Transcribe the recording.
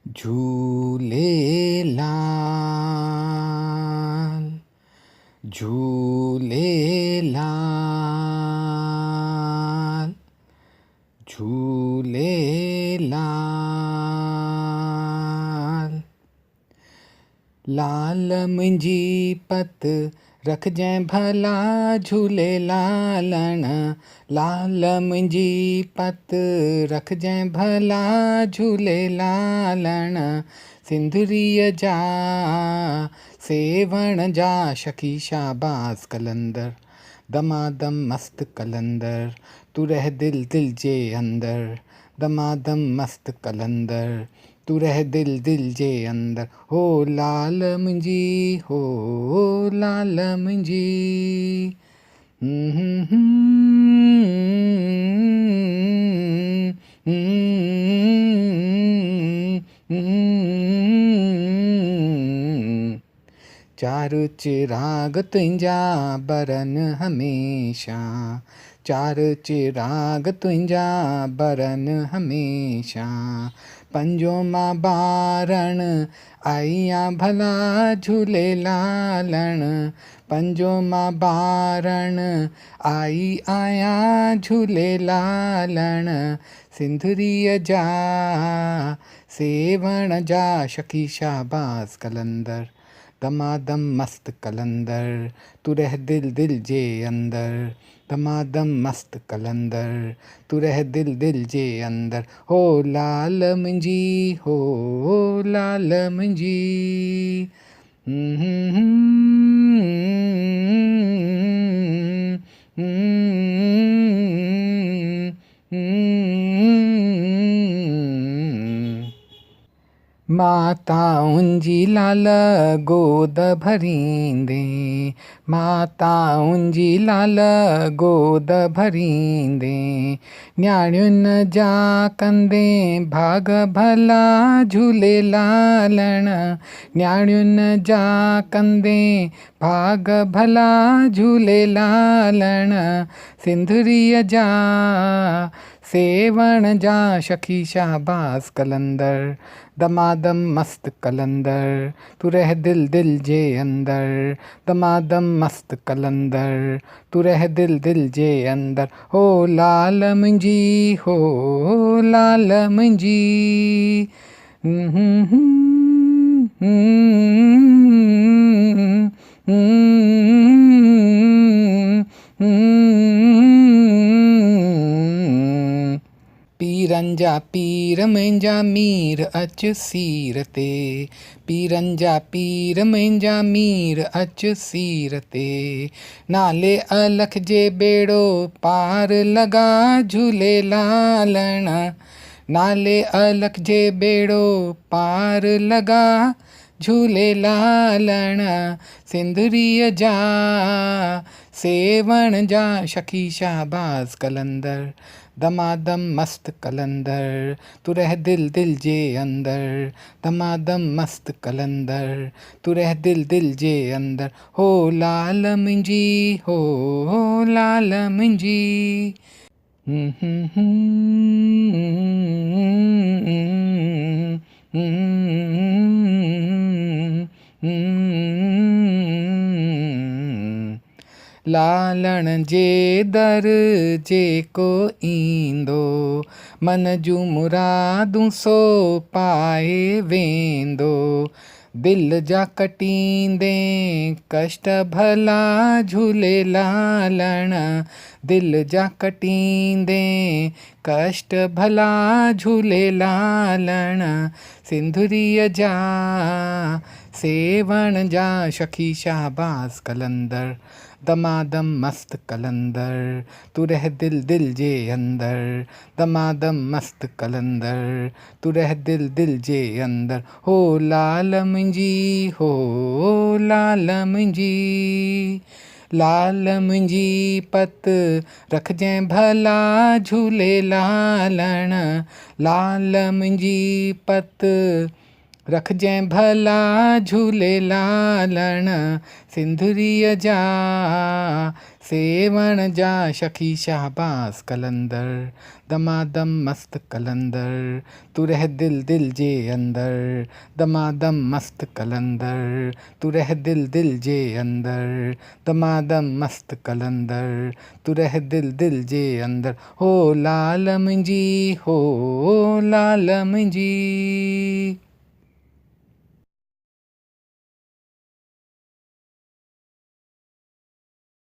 झूलेलाल झूलेलाल झूलेलाल। लाल मुंहिंजी पत रखजांइ भला झूलेलालण। लाल मुंहिंजी पत रखजांइ भला झूलेलालण। सिंधुरीअ जा सेवण जा शकी शाबाज़ कलंदर। दमादम मस्त कलंदर तू रह दिल दिल जे अंदर। दमादम मस्त कलंदर तू रह दिल दिल जे अंदर। हो लाल मुंहिंजी हो लाल मुंहिंजी। चार चिराग तुंहिंजा बरन हमेशा। चार चिराग तुंहिंजा बरन हमेशा। पंजो मां ॿारण आईयां भला झूलेलालण। पंजो मां ॿारण आई आहियां झूलेलालण। सिंधुरीअ जा सेवण जा शकी शाबाज़ कलंदर। दमादम मस्त कलंदर तू रह दिल दिल जे अंदर। दमादम मस्त कलंदर तू रह दिल दिल जे अंदर। हो लाल मुंहिंजी हो लाल मुंहिंजी। माताउनि जी लाल गोद भरींदे। माताउनि जी लाल गोद भरींदे। न्याणियुनि जा कंदे भाग भला झूलेलालण। न्याणियुनि जा कंदे भाग भला झूलेलालण। सिंधुरीअ जा सेवण जा शकी शाबाज़ कलंदर। दमादम मस्त कलंदर तू रह दिल दिल जे अंदर। दमादम मस्त कलंदर तू रह दिल दिल जे अंदर। हो लाल मुंहिंजी हो लाल मुंहिंजी। पीरनि जा पीर मुंहिंजा मीर अच सीर ते। पीरनि जा पीर मुंहिंजा मीर अच सीर ते। नाले अलख जे बेड़ो पार लॻा झूलेलालण। नाले अलख जे बेड़ो पार लॻा झूलेलालण। सिंधुरीअ जा सेवण जा शकी शाबाज़ कलंदर। दमादम मस्त कलंदर तू रह दिल दिल जे अंदर। दमादम मस्त कलंदर तू रह दिल दिल जे अंदर। हो लाल मुंहिंजी हो लाल मुंहिंजी। लालण जे दर जेको ईंदो मन जूं मुरादूं सो पाए वेंदो। दिल जा कटींदे कष्ट भला झूलेलालण। दिल जा कटींदे कष्ट भला झूलेलालण। सिंधुरीअ जा सेवण जा शकी शाबाज़ कलंदर। दमादम मस्त कलंदर तू रह दिल दिल जे अंदर। दमादम मस्त कलंदर तू रह दिल दिल जे अंदर। हो लाल मुंहिंजी हो लाल मुंहिंजी। लाल मुंहिंजी पत रखजांइ भला झूलेलालण। लाल मुंहिंजी पत रखजैं भला झूलेलालण सिंधुरीअ जा सेवण जा शखी शाहबाज़ कलंदर दमादम मस्त कलंदर तू रह दिल दिल जे अंदर दमादम मस्त कलंदर तू रह दिल दिल जे अंदर दमादम मस्त कलंदर तू रह दिल दिल जे अंदर हो लाल मुंहिंजी हो लाल मुंहिंजी।